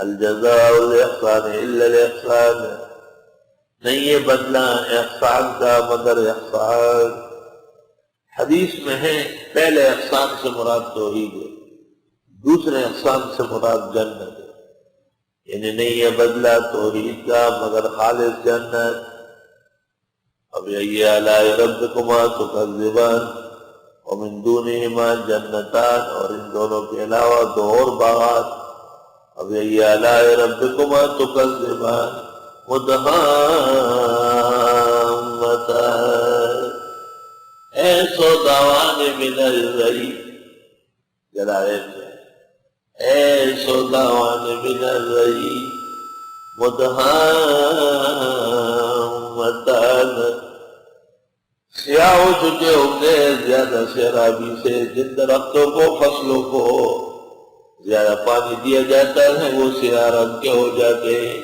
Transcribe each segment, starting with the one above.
الجزاء الاحسان الا الاحسان، نہیں ہے بدلہ احسان کا مگر احسان۔ حدیث میں ہے پہلے احسان سے مراد توحید ہے، دوسرے احسان سے مراد جنت ہے، یعنی نہیں ہے بدلہ توحید کا مگر خالص جنت۔ فبأي آلاء ربكما تكذبان ومن دونهما جنتان، اور ان دونوں کے علاوہ دو اور باغات۔ فبأي آلاء ربكما تكذبان مدهامتان اے سوداوان من الرئی، جلالین اے سوداوان من الرئی مدہامتان، سیاہ ہو چکے ہوں گے زیادہ سیرابی سے جن درختوں کو فصلوں کو زیادہ پانی دیا جاتا ہے وہ سیاہ رنگ کے ہو جاتے ہیں۔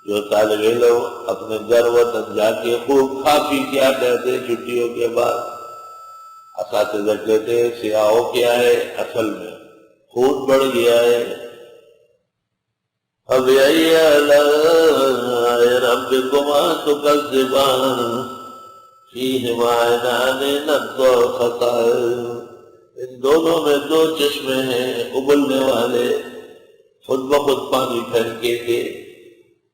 جو طالب علم اپنے گھر وطن جا کے خوب کھا پی کے آ جاتے چھٹیوں کے بعد، اساتذہ کہتے ہیں سیاہ ہو کیا ہے، اصل میں خون بڑھ گیا ہے۔ فبأي آلاء ربكما تكذبان فيهما عينان نضاختان، ان دونوں میں دو چشمے ہیں ابلنے والے، خود بخود پانی پھینکیں گے۔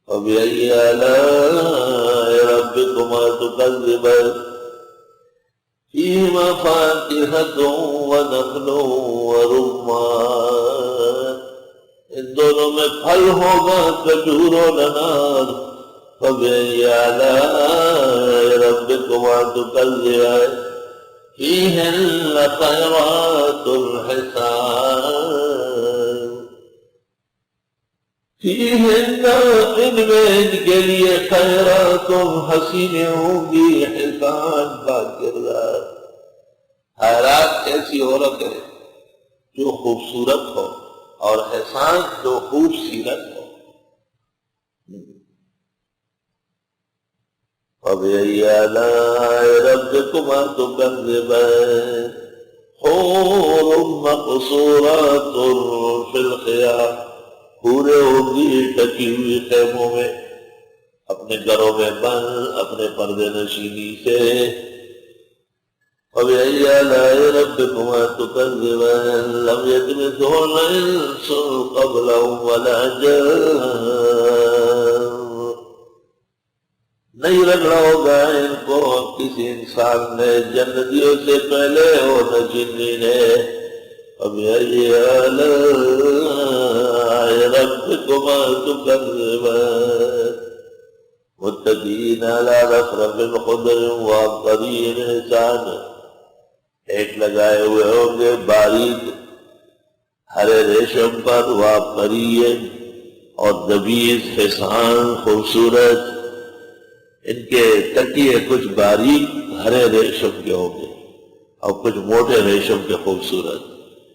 فبأي آلاء ربكما تكذبان فيهما فاكهة ونخل ورمان، ان دونوں میں پھل ہوگا کھجور و انار۔ فبأي آلاء ربكما تكذبان فيهن خيرات حسان، فيهن ان میں ان کے لیے خیرات حسینیں ہوں گی، حسان کا کردار۔ خیرات ایسی عورت ہے جو خوبصورت ہو، اور احسان جو خوب سیرت ہو۔ فبأي آلاء ربكما تكذبان حور مقصورات في الخيام، حوریں ہوں گی ٹکی ہوئی خیموں میں، اپنے گھروں میں بند اپنے پردے نشینی سے۔ فبأي آلاء ربكما تكذبان لم يطمثهن إنس قبلهم ولا جان، نہیں رگڑا ہوگا ان کو کسی انسان نے جنتیوں سے پہلے اور نہ جنی نے۔ فبأي آلاء ربكما تكذبان متكئين على رفرف خضر وعبقري حسان، ایک لگائے ہوئے ہوں گے باریک ہرے ریشم پر، وعبقری اور دبیز حسان خوبصورت، ان کے تکیے کچھ باریک ہرے ریشم کے ہوں گے اور کچھ موٹے ریشم کے خوبصورت۔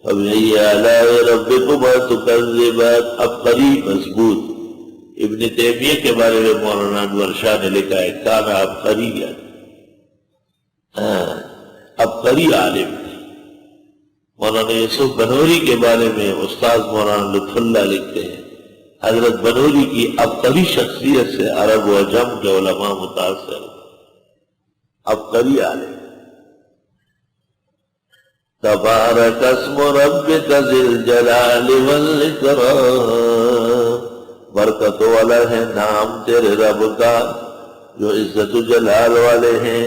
فبأي آلاء ربكما تكذبان عبقری مضبوط۔ ابن تیمیہ کے بارے میں مولانا انور شاہ نے لکھا ہے کان عبقری، عبقری عالم تھے۔ مولانا یوسف بنوری کے بارے میں استاد مولانا لطف اللہ لکھتے ہیں حضرت بنوری کی عبقری شخصیت سے عرب و عجم کے علماء متاثر، عبقری عالم۔ تبارک اسم ربک ذی الجلال والاکرام، برکت والا ہے نام تیرے رب کا جو عزت و جلال والے ہیں۔